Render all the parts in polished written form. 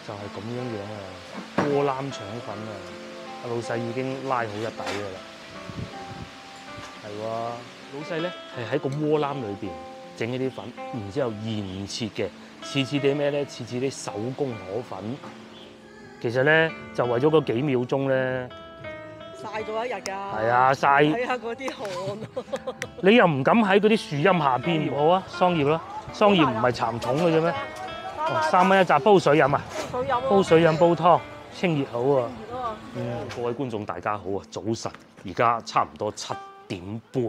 就係咁樣啊，窩腩腸粉啊，阿老細已經拉好一底㗎啦。係喎，老細咧係喺個窩腩裏邊整一啲粉，然之後現切嘅，似啲咩咧？似啲手工河粉。其實咧就為咗嗰幾秒鐘咧，曬咗一日㗎。係啊，曬。睇下嗰啲汗。你又唔敢喺嗰啲樹蔭下邊，好啊，桑葉啦，桑葉唔係蠶蟲嘅啫咩？哦，3蚊一紮，煲水飲啊！水飲煲水飲煲湯，清熱好啊！熱啊！各位觀眾大家好啊，早晨，而家差唔多7點半，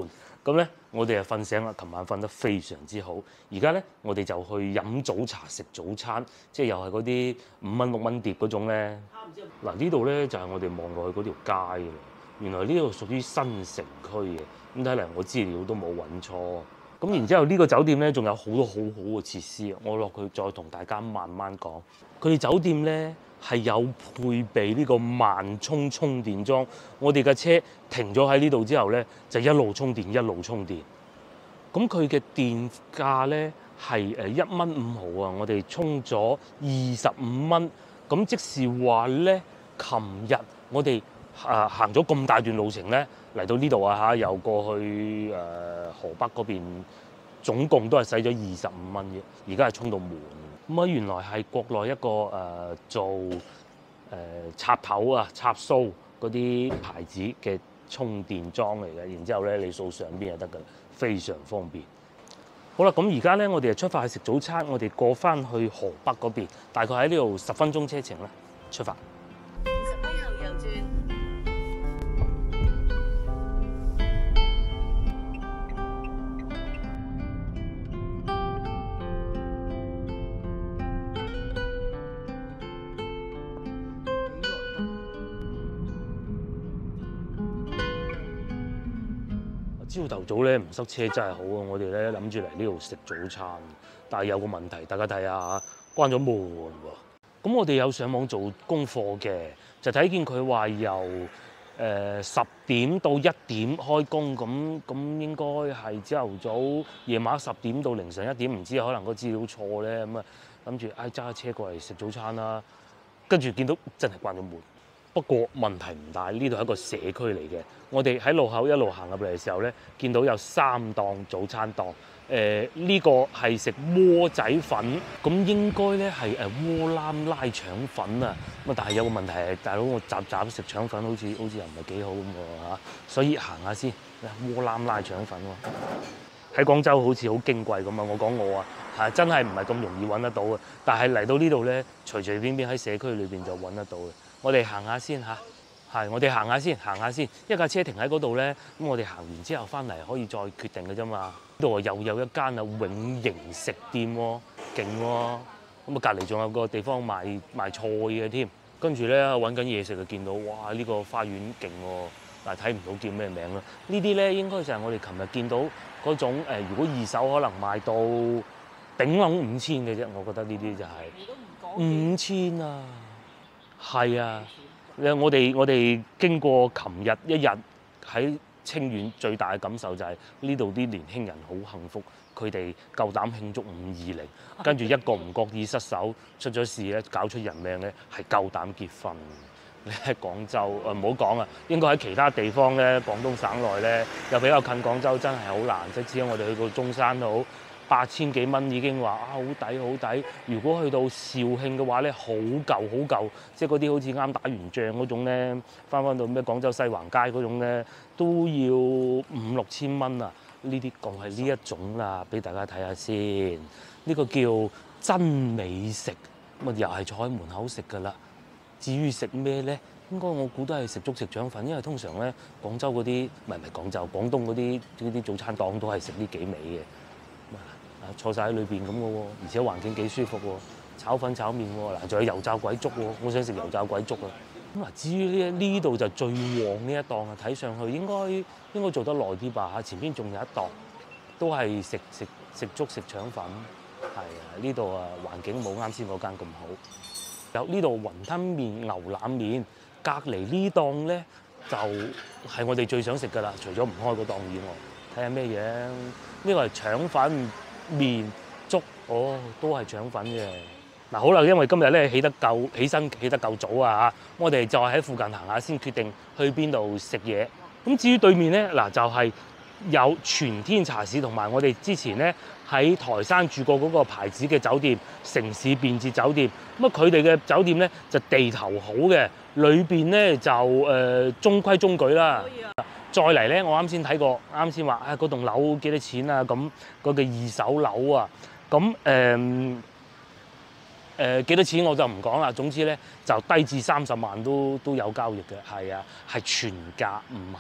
咁咧我哋啊瞓醒啦，琴晚瞓得非常之好。而家咧我哋就去飲早茶食早餐，即係又係嗰啲5蚊6蚊碟嗰種咧。嗱呢度咧就係我哋望落去嗰條街㗎啦。原來呢度屬於新城區嘅，咁睇嚟我資料都冇揾錯。咁然之後呢個酒店咧仲有好多好好嘅設施，我落去再同大家慢慢講。佢哋酒店咧係有配備呢個慢充充電樁，我哋嘅車停咗喺呢度之後咧，就一路充電一路充電。咁佢嘅電價咧係1蚊5毫啊，我哋充咗25蚊。咁即是話咧，琴日我哋行咗咁大段路程咧，嚟到呢度啊嚇，又過去河北嗰邊，總共都係使咗25蚊嘅，而家係充到滿。咁啊，原來係國內一個做插頭啊、插蘇嗰啲牌子嘅充電樁嚟嘅，然之後咧你掃上邊就得㗎啦，非常方便。好啦，咁而家咧我哋就出發去食早餐，我哋過翻去河北嗰邊，大概喺呢度10分鐘車程啦，出發。20米後右轉。朝頭早咧唔塞車真係好啊！我哋咧諗住嚟呢度食早餐，但係有個問題，大家睇下，關咗門喎。咁我哋有上網做功課嘅，就睇見佢話由10點到1點開工，咁應該係朝頭早、夜晚10點到凌晨1點，唔知可能個資料錯咧，咁啊諗住揸架車過嚟食早餐啦，跟住見到真係關咗門。不過問題唔大，呢度係一個社區嚟嘅。我哋喺路口一路行入嚟嘅時候咧，見到有3檔早餐檔。呢個係食窩仔粉，咁應該咧係窩腩拉腸粉啊。咁啊，但係有個問題係，大佬我集食腸粉好似又唔係幾好咁喎嚇，所以行下先。窩腩拉腸粉喎，喺廣州好似好矜貴咁啊！我講我啊，係真係唔係咁容易揾得到嘅。但係嚟到呢度咧，隨隨便便喺社區裏邊就揾得到嘅。我哋行下先嚇，係我哋行下先，一架車停喺嗰度咧，咁我哋行完之後翻嚟可以再決定嘅啫嘛。呢度又有一間永盈食店喎，勁喎，咁啊隔離仲有個地方賣菜嘅添。跟住咧揾緊嘢食就見到，哇！呢個花園勁喎，但係睇唔到叫咩名啦。呢啲咧應該就係我哋琴日見到嗰種如果二手可能賣到頂籠5000嘅啫，我覺得呢啲就係5000啊。係啊，我哋經過琴日一日喺清遠，最大嘅感受就係呢度啲年輕人好幸福，佢哋夠膽慶祝520，跟住一個唔覺意失手出咗事咧，搞出人命咧，係夠膽結婚。你喺廣州唔好講啊，應該喺其他地方咧，廣東省內咧又比較近廣州，真係好難。即係只要我哋去到中山都好，8000幾蚊已經話好抵好抵。如果去到肇慶嘅話咧，好舊，即係嗰啲好似啱打完仗嗰種咧，翻到咩廣州西環街嗰種咧，都要5-6千蚊啊！呢啲講係呢一種啦，俾大家睇下先。呢個叫真美食，咁啊又係坐喺門口食㗎啦。至於食咩咧，應該我估都係食粥食腸粉，因為通常咧廣州嗰啲唔係廣州，廣東嗰啲早餐檔都係食呢幾味嘅。坐晒喺裏邊咁嘅喎，而且環境幾舒服喎，炒粉炒麵喎，嗱仲有油炸鬼粥喎，我想食油炸鬼粥啊！咁至於呢度就最旺呢一檔啊，睇上去應該做得耐啲吧嚇，前邊仲有一檔都係食粥食腸粉，係啊，呢度啊環境冇啱先嗰間咁好。有呢度雲吞麵、牛腩麵，隔離呢檔咧就係我哋最想食㗎啦，除咗唔開嗰檔以外，睇下咩嘢？呢個係腸粉麵粥，都係腸粉嘅。嗱好啦，因為今日咧起身起得夠早啊嚇，我哋就喺附近行下先決定去邊度食嘢。咁至於對面咧，嗱就係有全天茶市同埋我哋之前咧喺台山住過嗰個牌子嘅酒店城市便捷酒店。咁啊佢哋嘅酒店咧就地頭好嘅，裏邊咧就中規中矩啦。再嚟咧，我啱先睇過，啱先話嗰棟樓幾多錢啊？咁嗰個二手樓啊，咁幾多錢我就唔講啦。總之咧就低至30萬都有交易嘅，係啊，係全價，唔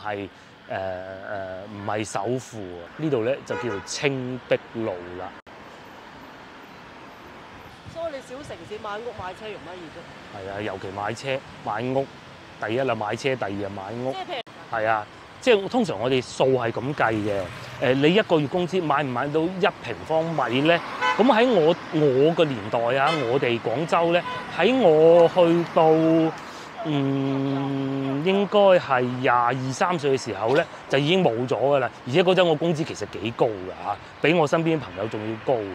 係首付啊。呢度咧就叫做青碧路啦。所以你小城市買屋買車容乜易啫？係啊，尤其買車買屋，第一啦買車，第二啊買屋。即係譬如係啊，即係通常我哋數係咁計嘅。你一個月工資買唔買到1平方米咧？咁喺我個年代啊，我哋廣州咧，喺我去到應該係22、23歲嘅時候咧，就已經冇咗㗎啦。而且嗰陣我工資其實幾高㗎嚇，比我身邊朋友仲要高嘅。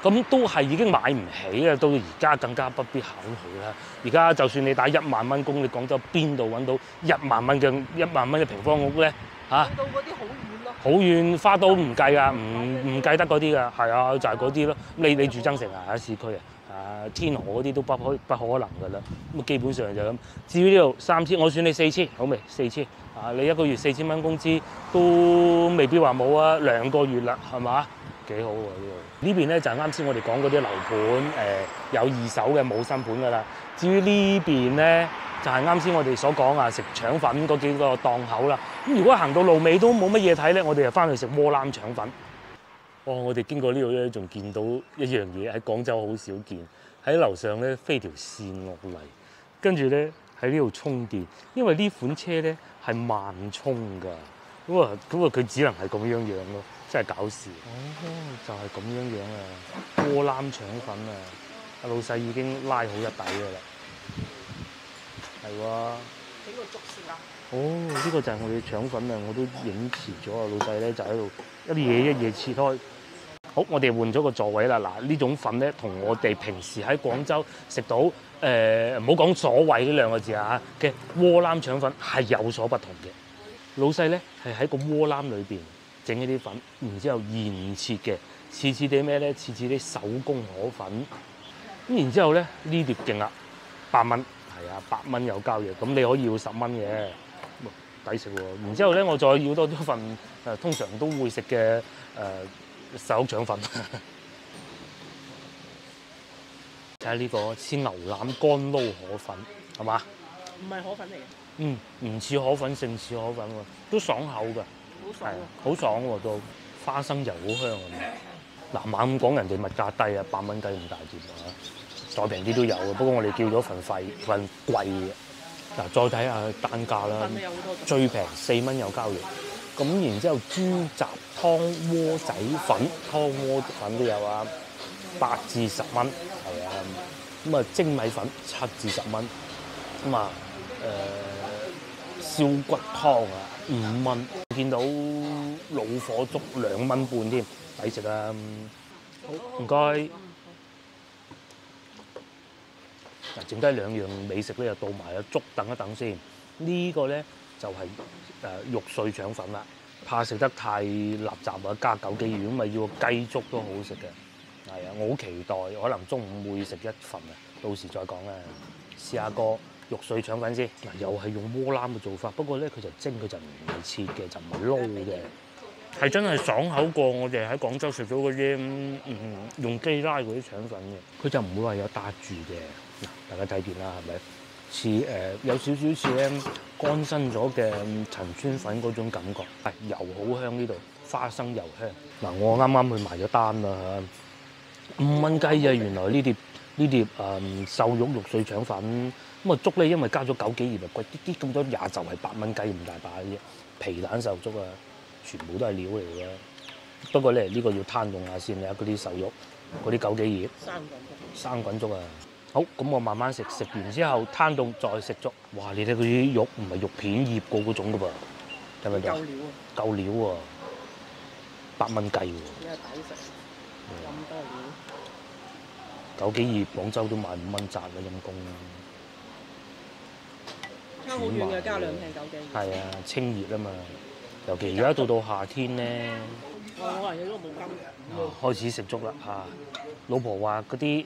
咁都係已經買唔起啦，到而家更加不必考慮啦。而家就算你打1萬蚊工，你廣州邊度揾到1萬蚊嘅平方屋咧？嚇！到嗰啲好遠咯。好遠，花都唔計㗎，唔計得嗰啲㗎，係啊，就係嗰啲咯。你住增城啊，喺市區啊，天河嗰啲都不可能㗎啦。咁基本上就咁。至於呢度3000，我算你4000，好未？4000啊，你一個月4000蚊工資都未必話冇啊，2個月啦，係嘛？幾好喎呢度。呢邊咧就係啱先我哋講嗰啲樓盤，有二手嘅冇新盤㗎啦。至於呢邊咧，就係啱先我哋所講啊，食腸粉嗰幾個檔口啦。咁如果行到路尾都冇乜嘢睇咧，我哋就翻去食窩攬腸粉。我哋經過呢度咧，仲見到一樣嘢喺廣州好少見，喺樓上咧飛條線落嚟，跟住咧喺呢度充電，因為呢款車咧係慢充㗎。咁啊佢只能係咁樣咯，真係搞笑。就係咁樣啊，窩攬腸粉啊，阿老細已經拉好一底㗎啦。係喎。整個竹線啊！呢個就係我哋腸粉啊！我都影遲咗啊！老細咧就喺度一嘢切開。好，我哋換咗個座位啦。嗱，呢種粉咧同我哋平時喺廣州食到唔好講所謂呢兩個字啊嘅窩攬腸粉係有所不同嘅。老細咧係喺個窩攬裏邊整一啲粉，然之後現切嘅，似啲咩咧？似啲手工河粉。咁然之後咧呢碟勁啦，8蚊。係啊，8蚊有交易，咁你可以要10蚊嘅，抵食喎。然之後咧，我再要多份通常都會食嘅手腸粉。睇下呢個似牛腩乾撈河粉，係嘛？唔係河粉嚟嘅。唔似河粉，勝似河粉喎，都爽口㗎。好爽啊！好爽喎，都花生油好香啊！嗱，猛咁講人哋物價低啊，8蚊雞咁大碟啊！再平啲都有嘅，不過我哋叫咗份貴嘅。嗱，再睇下單價啦，最平4蚊有交易。咁然之後豬雜湯鍋仔粉，湯鍋粉都有啊，8至10蚊，係啊。咁啊蒸米粉7至10蚊，咁啊燒骨湯啊5蚊，見到老火粥2蚊半添，抵食啊！好，唔該。剩低2樣美食咧，就到埋啦，粥等一等先。呢個咧就係肉碎腸粉啦，怕食得太垃雜啊，加枸杞魚咁咪要個雞粥都好好食嘅。係啊，我好期待，可能中午會食一份啊，到時再講啦。試下個肉碎腸粉先。嗱，又係用窩攬嘅做法，不過咧佢就蒸，佢就唔係切嘅，就唔係撈嘅。係真係爽口過我哋喺廣州食到嗰啲用機拉嗰啲腸粉嘅，佢就唔會話有搭住嘅。嗱，大家睇見啦，係咪？似有少少似咧乾身咗嘅陳村粉嗰種感覺，係油好香呢度，花生油香。嗱，我啱啱去埋咗單啦，5蚊雞啊！原來呢碟瘦肉肉碎腸粉，咁啊粥咧因為加咗枸杞鹽啊貴啲啲咁多，也就係8蚊雞咁大把嘅啫。皮蛋瘦粥啊，全部都係料嚟嘅。不過咧呢個要攤用下先啊，嗰啲瘦肉，嗰啲枸杞葉，生滾粥啊！好，咁我慢慢食，食完之後攤凍再食粥。哇！你睇佢啲肉唔係肉片醃過嗰種噶噃，係咪㗎？夠料啊！夠料喎，8蚊雞喎。你係抵食，咁多料。九幾二廣州都賣5蚊扎啦，陰公。差好遠嘅，加兩瓶九幾。係啊，清熱啊嘛，尤其而家到夏天咧，我係呢個冇金。開始食粥啦嚇。老婆話嗰啲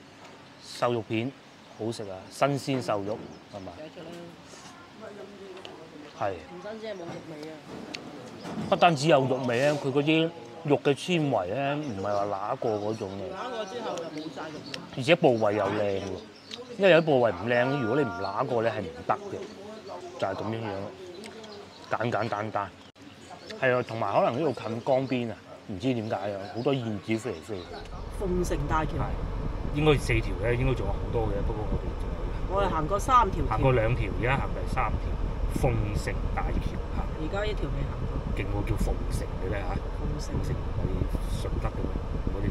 瘦肉片好食啊，新鮮瘦肉係咪？寫出啦。係。唔單止係冇肉味啊！不單止有肉味咧，佢嗰啲肉嘅纖維咧，唔係話揦過嗰種嘅。揦過之後就冇晒肉味。而且部位又靚喎，因為有啲部位唔靚，如果你唔揦過咧係唔得嘅，就係咁樣樣，簡簡單單。係啊，同埋可能呢度近江邊啊，唔知點解啊，好多燕子飛嚟飛去。鳳城大橋。係，應該4條咧，應該仲有好多嘅，不過我哋仲有。我哋行過3條。行過2條，而家行第3條，鳳城大橋嚇。而家呢條未行過。勁喎，叫鳳城嘅咧嚇。鳳城係順德嘅咩？我哋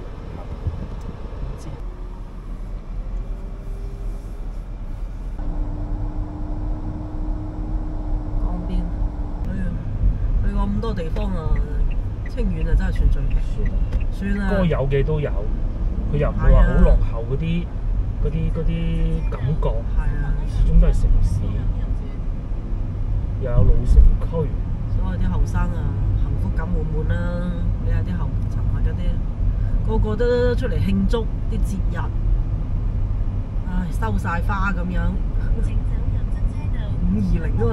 嚇。江邊，去過咁多地方啊，清遠啊真係算最平。算啦。該有嘅都有，佢又唔會話好落後嗰啲感覺。係啊。始終都係城市，又有老城區。所以啲後生啊，幸福感滿滿啦！你睇啲後塵啊嗰啲，個個都出嚟慶祝啲節日，唉，收晒花咁樣。520啊嘛！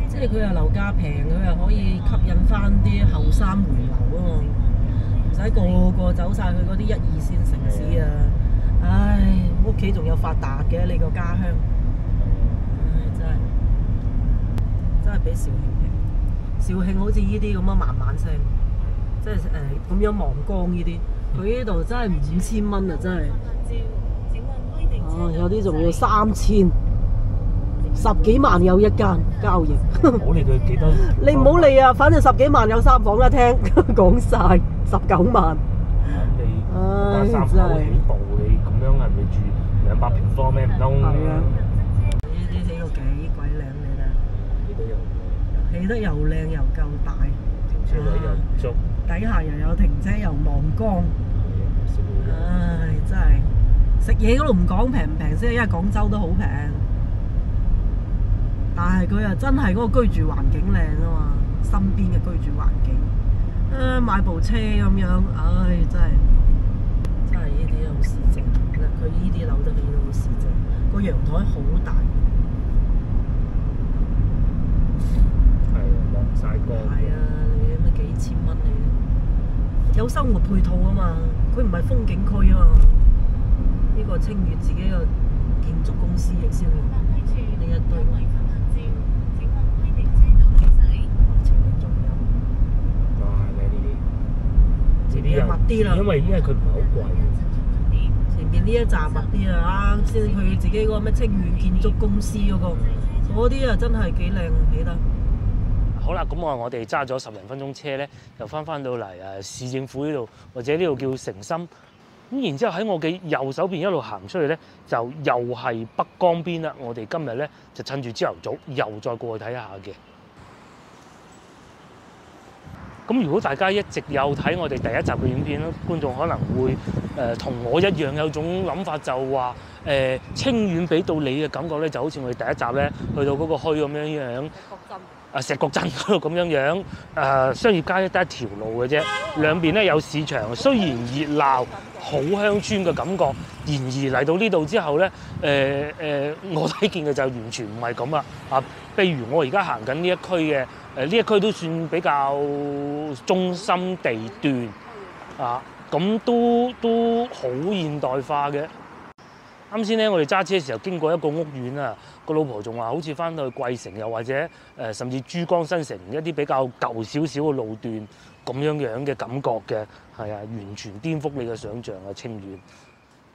即係佢又樓價平，佢又可以吸引翻啲後生回流啊嘛，唔使個個走晒去嗰啲1、2線城市啊！唉，屋企仲有發達嘅你個家鄉。真係比肇慶平，肇慶好似呢啲咁樣慢慢聲，即係咁樣望江呢啲，佢呢度真係5000蚊啊！真係，有啲仲要3000，10幾萬有一間交易。唔好理佢幾多，你唔好理啊，反正10幾萬有3房一廳，講晒19萬。你3口起步，你咁樣係咪住200平方咩？唔通？係啊，呢啲起到幾鬼靚你睇，起得又靚又夠大，停車位又足，底下又有停車又望江。唉，真係食嘢嗰度唔講平唔平先，因為廣州都好平，但係佢又真係嗰個居住環境靚啊嘛，身邊嘅居住環境，買部車咁樣，唉，真係呢啲好市正，佢呢啲樓都起到好市正，個陽台好大。望晒江。係啊，你咩幾千蚊你有生活配套啊嘛，佢唔係風景區啊嘛，呢個清遠自己個建築公司亦先喎，呢一堆。前面仲有。哇，靚呢啲。前面密啲啦。因為佢唔係好貴。前面呢一站密啲啊，啱先佢自己嗰個咩清遠建築公司嗰啲啊，真係幾靚起得。好啦，咁我哋揸咗10零分鐘車咧，又翻到嚟市政府呢度，或者呢度叫城心。咁然之後喺我嘅右手邊一路行出去咧，就又係北江邊啦。我哋今日咧就趁住朝頭早，又再過去睇下嘅。咁如果大家一直有睇我哋第1集嘅影片咧，觀眾可能會同我一樣有種諗法，就話清遠俾到你嘅感覺咧，就好似我哋第1集咧去到嗰個墟咁樣。石角鎮嗰度咁樣，商業街得一條路嘅啫，兩邊咧有市場，雖然熱鬧，好鄉村嘅感覺。然而嚟到呢度之後咧，我睇見嘅就完全唔係咁啊！譬如我而家行緊呢一區嘅，呢一區都算比較中心地段啊，咁都好現代化嘅。啱先咧，我哋揸車嘅時候經過一個屋苑啊，個老婆仲話好似翻到去桂城，又或者甚至珠江新城一啲比較舊少少嘅路段咁樣嘅感覺嘅，係啊，完全顛覆你嘅想像啊！清遠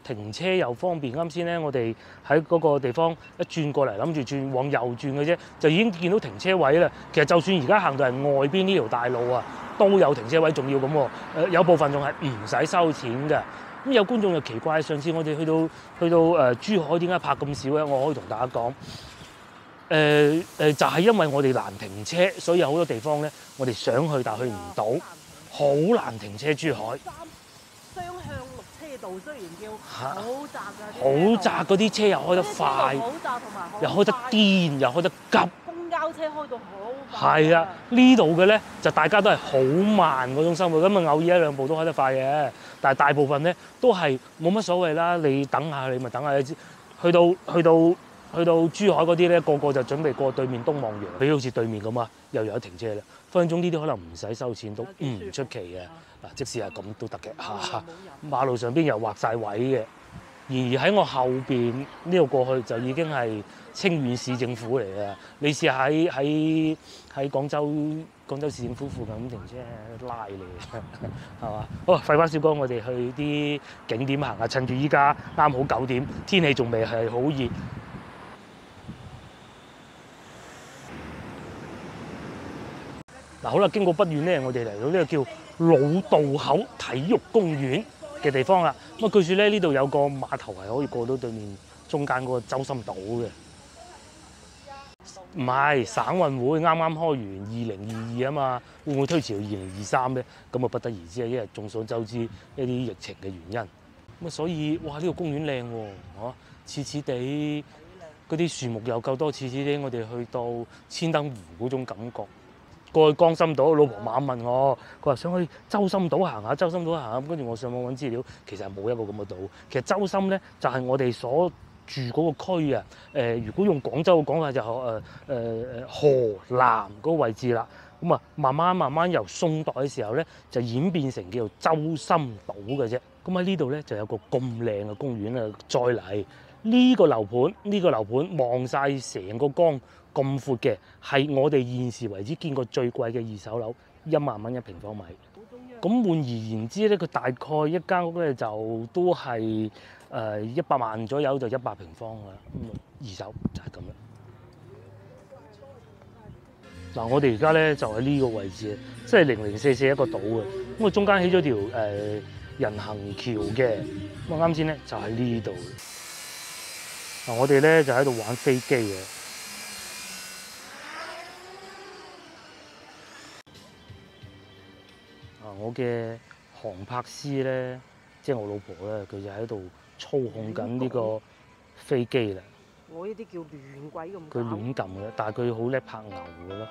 停車又方便，啱先咧我哋喺嗰個地方一轉過嚟，諗住轉往右轉嘅啫，就已經見到停車位啦。其實就算而家行到係外邊呢條大路啊，都有停車位，仲要咁喎，有部分仲係唔使收錢嘅。咁有觀眾就奇怪，上次我哋去到珠海點解泊咁少咧？我可以同大家講，就係因為我哋難停車，所以有好多地方咧，我哋想去但去唔到。好難停車珠海。雙向綠車道雖然叫嚇好窄㗎，好窄嗰啲車又開得快，好窄同埋好又開得快癲，又開得急。公交車開到好快。係啊，呢度嘅咧就大家都係好慢嗰種生活，咁啊偶爾一兩步都開得快嘅，但係大部分咧都係冇乜所謂啦。你等下你咪等下，去到珠海嗰啲咧，個個就準備過對面東望洋，比如好似對面咁啊，又有得停車啦。分分鐘呢啲可能唔使收錢都唔出奇嘅。嗱，即使係咁都得嘅嚇。馬路上邊又劃晒位嘅，而喺我後邊呢度過去就已經係清遠市政府嚟嘅。你試下喺廣州市政府附近咁停車拉你，係嘛？好，廢話少講，我哋去啲景點行下，趁住依家啱好9點，天氣仲未係好熱。嗱，好啦，經過不遠咧，我哋嚟到呢個叫老渡口體育公園嘅地方啦。咁啊，據說咧呢度有個碼頭係可以過到對面中間嗰個洲心島嘅。唔係省運會啱啱開完2022啊嘛，會唔會推遲到2023咧？咁啊不得而知啊，因為眾所周知一啲疫情嘅原因。咁啊，所以哇呢個公園靚喎，嚇似似地嗰啲樹木又夠多，似似地我哋去到千燈湖嗰種感覺。過去江心島，老婆猛問我，佢話想去洲心島行下，洲心島行下。跟住我上網揾資料，其實冇一個咁嘅島。其實洲心咧就係我哋所住嗰個區啊。如果用廣州嘅講法就河南嗰個位置啦。咁啊，慢慢由宋代嘅時候咧，就演變成叫做洲心島嘅啫。咁喺呢度咧就有個咁靚嘅公園啊，再嚟呢個樓盤望晒成個江。咁闊嘅係我哋現時為止見過最貴嘅二手樓，1萬蚊1平方米。咁換而言之咧，佢大概一間屋咧就都係100萬左右，就100平方㗎啦。二手就係咁啦。嗱，我哋而家咧就喺呢個位置，即係0044一個島嘅。咁啊，中間起咗條人行橋嘅。咁啊，啱先咧就喺呢度。嗱，我哋咧就喺度玩飛機嘅。我嘅航拍師咧，即係我老婆咧，佢就喺度操控緊呢個飛機啦。我呢啲叫亂鬼咁。佢亂撳嘅，但係佢好叻拍牛嘅咯。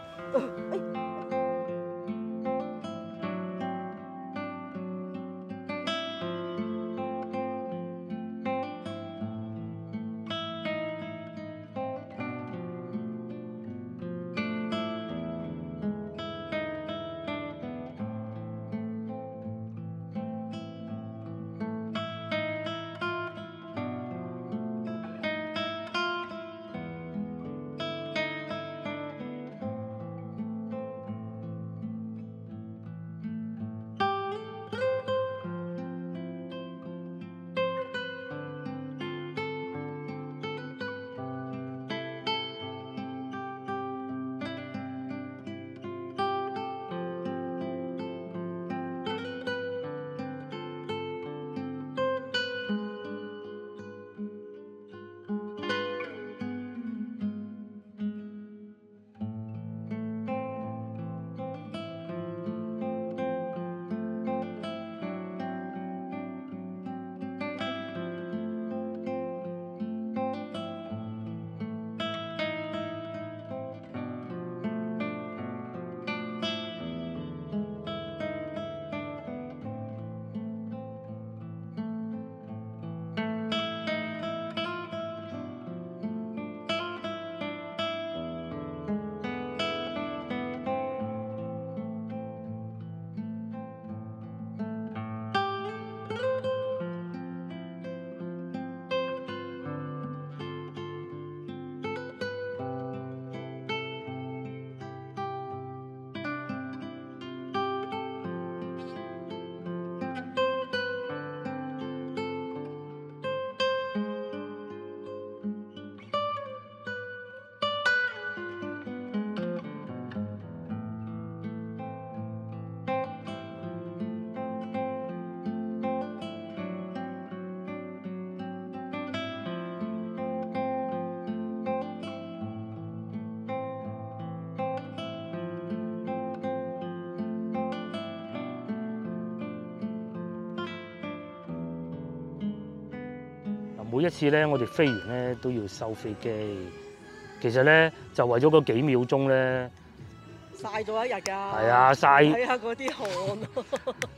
每一次咧，我哋飛完咧都要收飛機。其實咧就為咗嗰幾秒鐘咧，曬咗一日㗎。係啊，曬睇下嗰啲汗。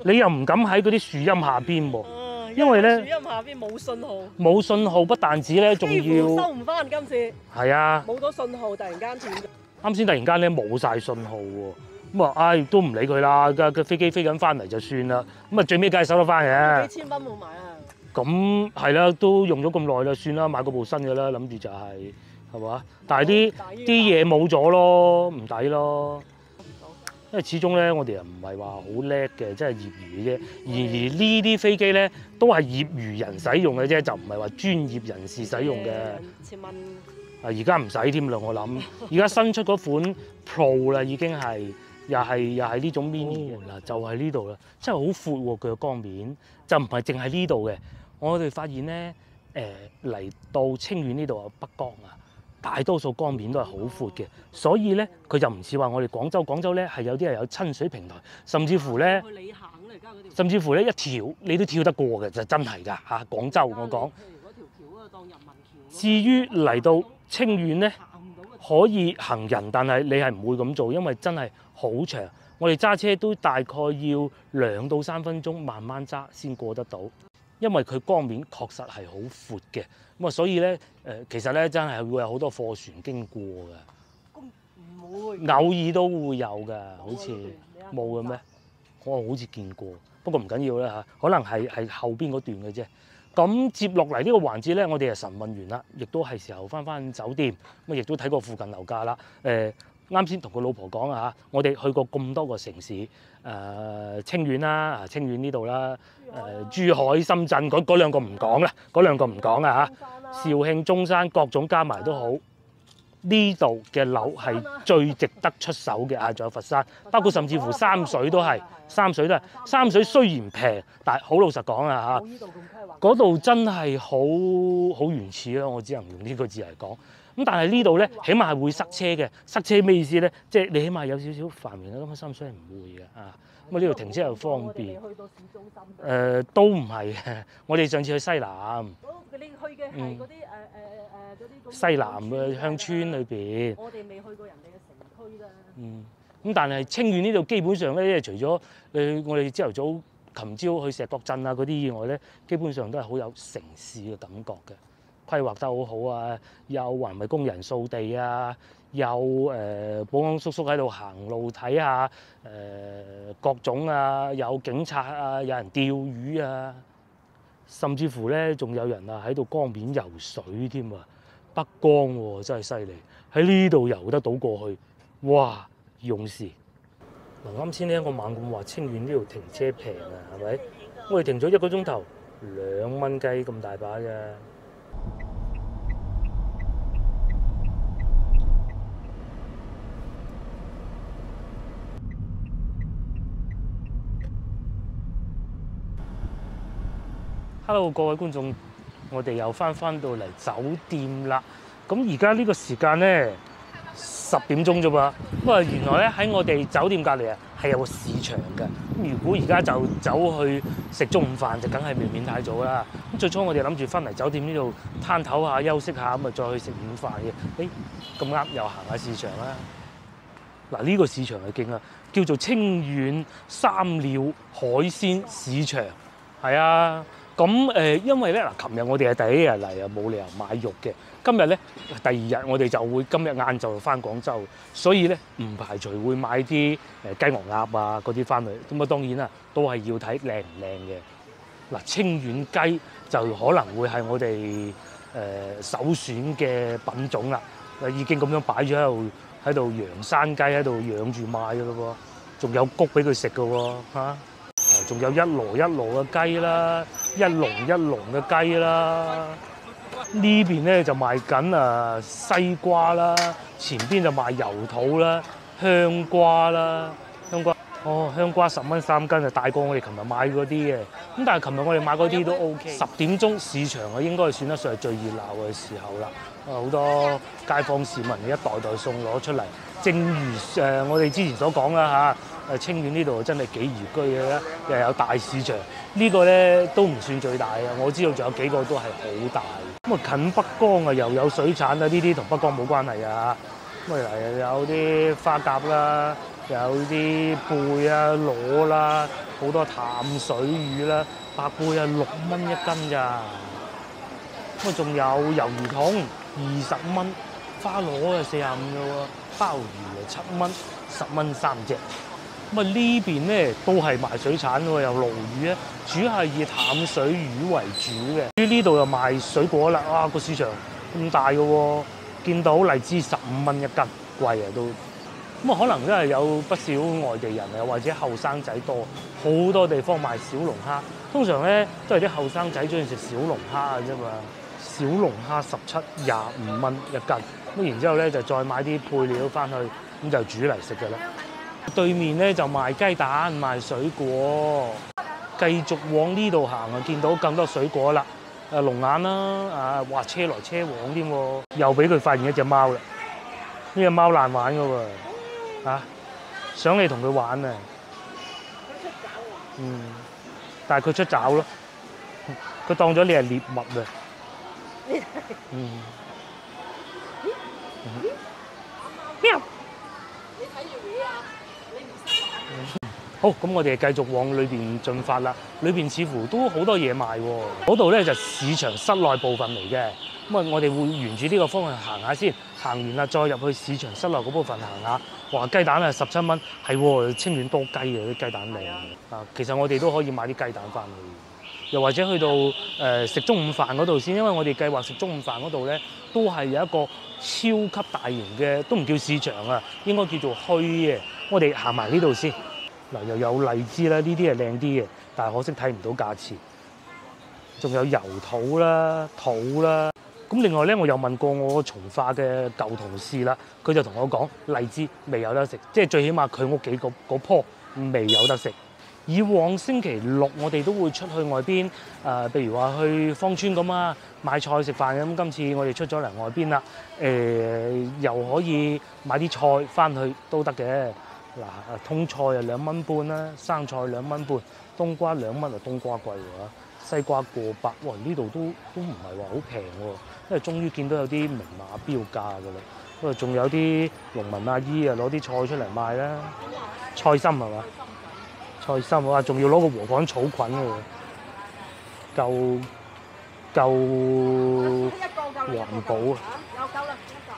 你又唔敢喺嗰啲樹蔭下邊喎，因為咧樹蔭下邊冇信號。冇信號，不但止咧，仲幾乎要收唔翻今次。係啊，冇咗信號，突然間斷咗。啱先突然間咧冇晒信號喎，咁啊，唉都唔理佢啦，個飛機飛緊翻嚟就算啦，咁啊最尾梗係收得翻嘅。幾千蚊冇買啊！咁係啦，都用咗咁耐啦，算啦，買嗰部新嘅啦，諗住就係嘛，但係啲嘢冇咗咯，唔抵咯。因為始終咧，我哋又唔係話好叻嘅，即係業餘嘅啫。而呢啲飛機咧，都係業餘人使用嘅啫，就唔係話專業人士使用嘅。1000蚊。啊，而家唔使添啦，我諗。而家新出嗰款 Pro 啦，已經係又係呢種 mini 嘅啦，就係呢度啦，真係好闊喎佢嘅光面，就唔係淨係呢度嘅。我哋發現咧，嚟到清遠呢度啊，北江啊。大多數光面都係好闊嘅，所以咧佢就唔似話我哋廣州咧係有啲係有親水平台，甚至乎咧，甚至乎咧一條你都跳得過嘅，就真係㗎嚇。廣州我講，至於嚟到清遠咧，可以行人，但係你係唔會咁做，因為真係好長。我哋揸車都大概要2到3分鐘慢慢揸先過得到。因為佢光面確實係好闊嘅，咁啊所以咧其實咧真係會有好多貨船經過㗎。唔會，偶爾都會有㗎，好似冇嘅咩？我好似見過，不過唔緊要啦嚇，可能係後邊嗰段嘅啫。咁接落嚟呢個環節咧，我哋就晨運完啦，亦都係時候翻酒店，咁亦都睇過附近樓價啦。啱先同個老婆講啊嚇，我哋去過咁多個城市，清遠啦，清遠呢度啦，珠海、深圳嗰兩個唔講啦，嗰兩個唔講啊嚇，肇慶、中山各種加埋都好，呢度嘅樓係最值得出手嘅啊！仲有佛山，包括甚至乎三水都係，三水雖然平，但係好老實講啊嚇，嗰度真係好原始咯，我只能用呢個字嚟講。咁但係呢度咧，起碼係會塞車嘅。塞車咩意思咧？即係你起碼有少少繁榮啦。咁三水係唔會嘅啊。咁啊呢度停車又方便。去到市中心。都唔係嘅。我哋上次去西南。你去嘅係嗰啲嗰啲西南嘅鄉村裏邊。我哋未去過人哋嘅城區啦。咁但係清遠呢度基本上咧，除咗我哋朝頭早、琴朝去石角鎮啊嗰啲以外咧，基本上都係好有城市嘅感覺嘅。規劃得好好啊，有環衞工人掃地啊，有保安叔叔喺度行路睇下各種啊，有警察啊，有人釣魚啊，甚至乎咧仲有人啊喺度江面游水添啊！北江喎，真係犀利，喺呢度游得到過去，哇！勇士嗱，啱先咧我猛咁話清遠呢度停車平啊，係咪？我哋停咗1個鐘頭，2蚊雞咁大把啫。Hello， 各位觀眾，我哋又翻到嚟酒店啦。咁而家呢個時間咧10點鐘啫噃。不過原來咧喺我哋酒店隔離啊係有個市場嘅。咁如果而家就走去食中午飯，就梗係未免太早啦。咁最初我哋諗住翻嚟酒店呢度攤唞下、休息下，咁啊再去食午飯嘅。咁啱又行下市場啦。嗱，呢個市場係勁啊，叫做清遠三料海鮮市場。係啊。咁因為咧嗱，琴日我哋係第一日嚟啊，冇理由買肉嘅。今日咧第2日，我哋就會今日晏晝就翻廣州，所以咧唔排除會買啲雞鵝鴨啊嗰啲翻去。咁啊當然啦，都係要睇靚唔靚嘅。嗱，清遠雞就可能會係我哋首選嘅品種啦。已經咁樣擺咗喺度洋山雞喺度養住賣嘅咯喎，仲有谷俾佢食嘅喎嚇。仲有一籮一籮嘅雞啦，一籠一籠嘅雞啦。呢邊咧就賣緊西瓜啦，前邊就賣油桃啦、香瓜啦，香瓜香瓜10蚊3斤啊，大過我哋琴日買嗰啲嘅。咁但係琴日我哋買嗰啲都 OK。10點鐘市場啊，應該係算得上係最熱鬧嘅時候啦。好多街坊市民一袋袋餸攞出嚟，正如我哋之前所講啦嚇，清遠呢度真係幾宜居嘅啦，又有大市場，呢個咧都唔算最大嘅，我知道仲有幾個都係好大。咁啊近北江啊又有水產啦，呢啲同北江冇關係啊。咁啊有啲花甲啦，有啲貝啊、螺啦，好多淡水魚啦，白貝啊6蚊一斤咋。咁啊仲有魷魚筒20蚊，花螺啊45嘅喎，鮑魚啊7蚊，10蚊3隻。咁啊呢邊咧都係賣水產喎，有鱸魚啊，主係以淡水魚為主嘅。於呢度又賣水果啦，哇個市場咁大嘅喎，見到荔枝15蚊一斤，貴啊都。咁啊可能都係有不少外地人啊，或者後生仔多，好多地方賣小龍蝦。通常咧都係啲後生仔中意食小龍蝦嘅啫嘛。小龍蝦17、25蚊一斤，咁然之後咧就再買啲配料翻去，咁就煮嚟食嘅啦。對面咧就賣雞蛋、賣水果，繼續往呢度行啊，見到更多水果啦，龍眼啦，哇車來車往添喎，又俾佢發現一隻貓啦，呢隻貓難玩嘅喎，想你同佢玩啊，但係佢出爪咯，佢當咗你係獵物啊。喵！好，咁我哋繼續往裏邊進發啦。裏邊似乎都好多嘢賣喎。嗰度咧就市場室內部分嚟嘅。咁啊，我哋會沿住呢個方向行下先，行完啦再入去市場室內嗰部分行下。哇，雞蛋啊17蚊，係喎，清遠多雞啊，啲雞蛋靚啊。其實我哋都可以買啲雞蛋翻去。又或者去到食中午飯嗰度先，因為我哋計劃食中午飯嗰度咧，都係有一個超級大型嘅，都唔叫市場啊，應該叫做墟嘅。我哋行埋呢度先。嗱，又有荔枝啦，呢啲係靚啲嘅，但係可惜睇唔到價錢。仲有油桃啦、桃啦。咁另外咧，我又問過我從化嘅舊同事啦，佢就同我講荔枝未有得食，即係最起碼佢屋企嗰棵未有得食。以往星期六我哋都會出去外邊，譬如話去芳村咁啊，買菜食飯咁。今次我哋出咗嚟外邊啦，又可以買啲菜翻去都得嘅。嗱，通菜啊2蚊半啦，生菜2蚊半，冬瓜2蚊啊，冬瓜貴喎，西瓜過百，哇！呢度都唔係話好平喎，因為終於見到有啲明碼標價㗎啦。不過仲有啲農民阿姨啊攞啲菜出嚟賣啦，菜心係嘛？菜心哇，仲要攞個禾稈草菌喎，夠環保啊！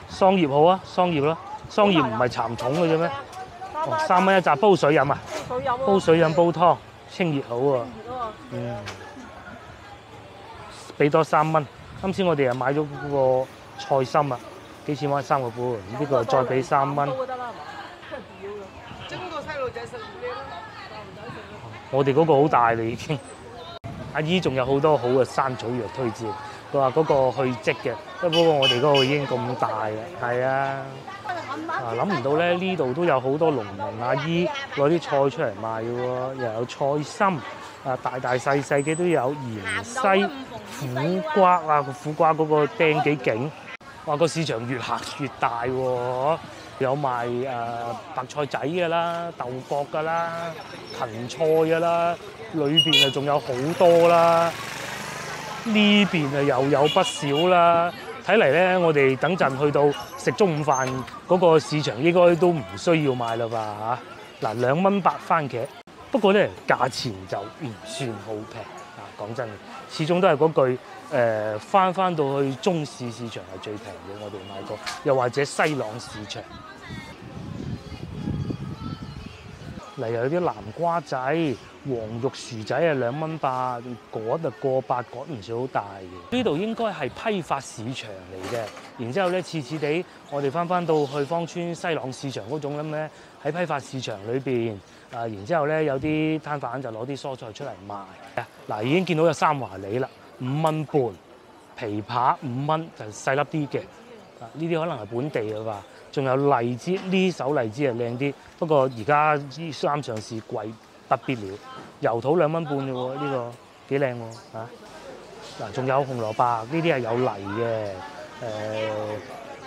桑葉好啊，桑葉咯，桑葉唔係蠶蟲嘅啫咩？3蚊一紮，煲水飲啊！煲水飲煲湯，清熱好喎。俾多3蚊。啱先我哋又買咗嗰個菜心啊，幾錢買3個半？呢個再俾3蚊。我哋嗰個好大啦已經。阿姨仲有好多好嘅山草藥推薦，佢話嗰個去積嘅，不過我哋嗰個已經咁大啦，係啊。諗唔到咧，呢度都有好多農民阿姨攞啲菜出嚟賣嘅喎，又有菜心，大大細細嘅都有，芫茜、苦瓜啊，個苦瓜嗰個釘幾勁，哇！個市場越行越大喎，有賣白菜仔嘅啦、豆角嘅啦、芹菜嘅啦，裏邊啊仲有好多啦，呢邊啊又有不少啦。睇嚟咧，我哋等陣去到食中午飯嗰個市場，應該都唔需要買啦吧嚇。嗱，2蚊8番茄，不過咧價錢就唔算好平啊。講真，始終都係嗰句翻到去中市市場係最平嘅，我哋買過，又或者西朗市場。嚟又有啲南瓜仔、黃玉薯仔啊2蚊8，果就過百，果唔算好大嘅。呢度應該係批發市場嚟嘅，然之後咧似似地，我哋翻到去芳村西朗市場嗰種咁咧，喺批發市場裏邊然之後咧有啲攤販就攞啲蔬菜出嚟賣。嗱，已經見到有三華李啦，5蚊半，枇杷5蚊，就細粒啲嘅。呢啲可能係本地嘅吧。仲有荔枝，呢手荔枝係靚啲，不過而家啱上市貴不必了。油桃2蚊半啫喎，呢個幾靚喎嚇。嗱，仲有紅蘿蔔，呢啲係有泥嘅。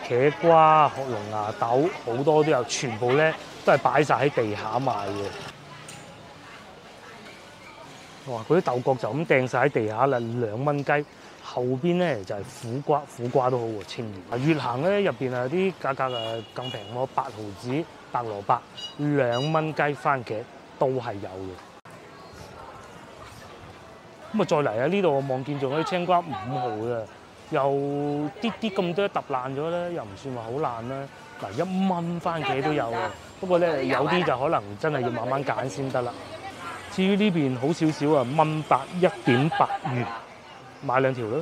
茄瓜、學龍牙豆好多都有，全部咧都係擺晒喺地下賣嘅。哇！嗰啲豆角就咁掟晒喺地下啦，2蚊雞。後邊咧就係苦瓜，苦瓜都好喎，清熱。越行咧入邊啊啲價格啊更平喎，8毫子白蘿蔔，2蚊雞番茄都係有嘅。咁啊再嚟啊！呢度我望見仲有啲青瓜5毫啊，又啲咁多揼爛咗咧，又唔算話好爛啦。嗱1蚊番茄都有啊，不過咧有啲就可能真係要慢慢揀先得啦。至於呢邊好少少啊，1.8 魚。買2條啦，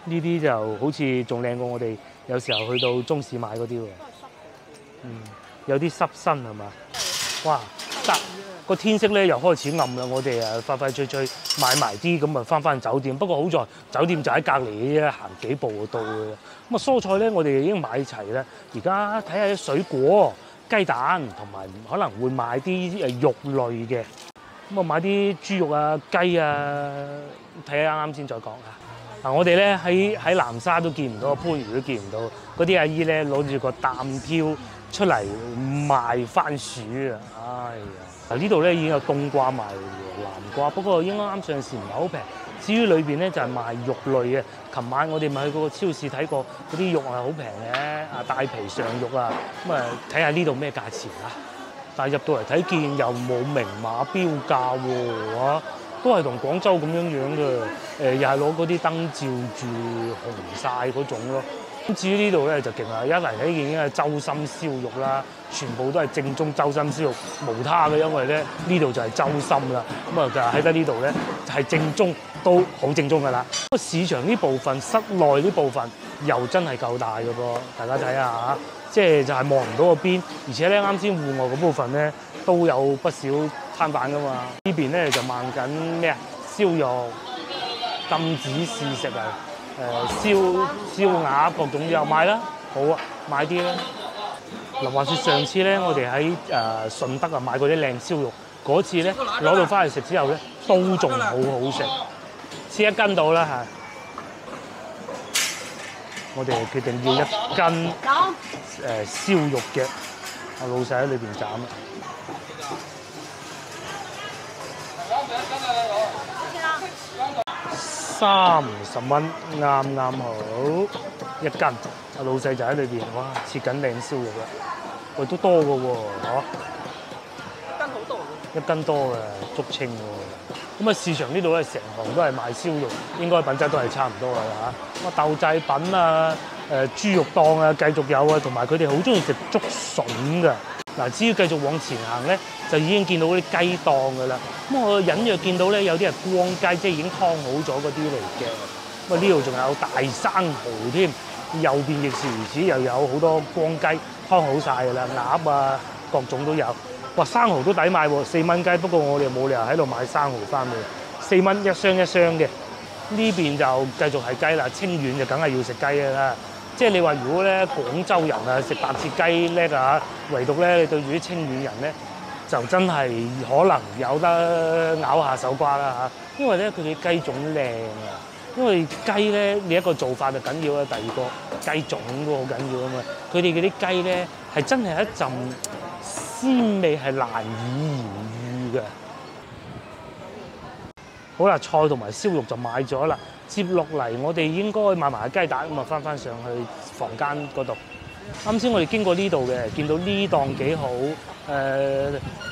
呢啲就好似仲靚過我哋有時候去到中市買嗰啲喎。有啲濕身係嘛？哇！得個天色咧又開始暗啦，我哋啊快快脆脆買埋啲咁啊翻酒店。不過好在酒店就喺隔離啫，行幾步就到嘅。咁啊蔬菜咧我哋已經買齊啦。而家睇下啲水果、雞蛋同埋可能會買啲肉類嘅。咁啊買啲豬肉啊、雞啊，睇下啱先再講啊。嗱，我哋咧喺南沙都見唔到，番禺都見唔到，嗰啲阿姨咧攞住個擔挑出嚟賣番薯啊！哎呀，嗱呢度咧已經有冬瓜賣南瓜，不過應該啱上市唔係好平。至於裏邊咧就係賣肉類嘅。琴晚我哋咪去嗰個超市睇過，嗰啲肉係好平嘅，啊帶皮上肉啊，咁啊睇下呢度咩價錢啊！但係入到嚟睇見又冇明碼標價喎，都係同廣州咁樣嘅，又係攞嗰啲燈照住紅晒嗰種咯。咁至於呢度咧就勁啦，一嚟睇見已經係周心燒肉啦，全部都係正宗周心燒肉，無他嘅，因為咧呢度就係周心啦。咁啊就喺得呢度咧就係正宗，都好正宗㗎啦。不過市場呢部分、室內呢部分又真係夠大嘅噃，大家睇下嚇。即係就係望唔到個邊，而且咧啱先戶外嗰部分咧都有不少攤販噶嘛。呢邊咧就賣緊咩啊？燒肉、禁止試食啊！燒鴨各種又買啦，好啊，買啲啦。嗱，話說上次咧，我哋喺順德啊買過啲靚燒肉，嗰次咧攞到翻嚟食之後咧，都仲好好食。切1斤到啦嚇。我哋決定要1斤燒肉嘅，阿老細喺裏邊斬啦。30蚊啱啱好1斤，阿老細就喺裏邊，哇切緊靚燒肉啦，喂都多嘅喎，嗬？1斤好多喎，1斤多嘅竹青喎。咁啊，市場呢度咧成行都係賣燒肉，應該品質都係差唔多㗎啦嚇。咁啊，豆製品啊、豬肉檔啊繼續有啊，同埋佢哋好中意食竹筍㗎。嗱，只要繼續往前行咧，就已經見到嗰啲雞檔㗎啦。咁我隱約見到咧有啲係光雞，即係已經劏好咗嗰啲嚟嘅。咁啊，呢度仲有大生蠔添，右邊亦是如此，又有好多光雞劏好晒㗎啦，鴨啊各種都有。哇，生蠔都抵買喎，4蚊雞。不過我哋冇理由喺度買生蠔翻去，4蚊一箱一箱嘅。呢邊就繼續係雞啦，清遠就梗係要食雞啦。即係你話如果咧廣州人啊食白切雞叻啊，唯獨咧你對住啲清遠人咧就真係可能有得咬下手瓜啦嚇。因為咧佢哋雞種靚啊，因為雞咧你一個做法就緊要啦，第二個雞種都好緊要啊嘛。佢哋嗰啲雞咧係真係一陣鮮味係難以言喻嘅。好啦，菜同埋燒肉就買咗啦。接落嚟我哋應該買埋雞蛋，咁啊翻上去房間嗰度。啱先我哋經過呢度嘅，見到呢檔幾好。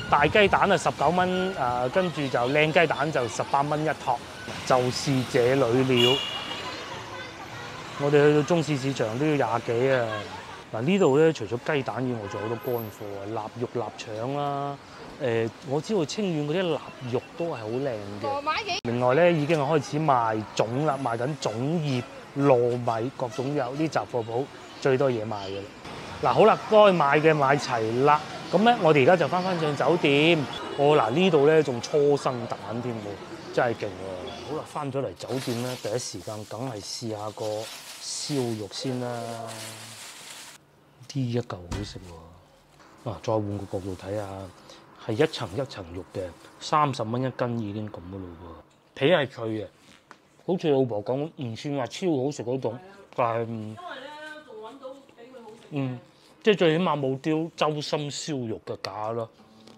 大雞蛋啊19蚊，跟住就靚雞蛋就18蚊一托，就是這裏了。我哋去到中市市場都要20幾啊。嗱呢度咧，除咗雞蛋以外，仲有好多乾貨啊，臘肉、臘腸啦。我知道清遠嗰啲臘肉都係好靚嘅。另外咧，已經係開始賣粽啦，賣緊粽葉、糯米各種有啲雜貨鋪最多嘢賣嘅啦。嗱好啦，該買嘅買齊啦。咁咧，我哋而家就翻上酒店。嗱呢度咧仲初生蛋添喎，真係勁喎！好啦，翻咗嚟酒店咧，第一時間梗係試下個燒肉先啦。呢一嚿好食喎！再換個角度睇下。係一層一層肉嘅，30蚊一斤已經咁嘅咯喎，皮係脆嘅，好似老婆講唔算話超好食嗰種，但係因為咧仲揾到俾佢即係最起碼冇丟周身燒肉嘅架咯。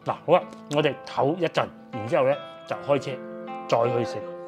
嗱，好啦，我哋唞一陣，然之後咧就開車再去食。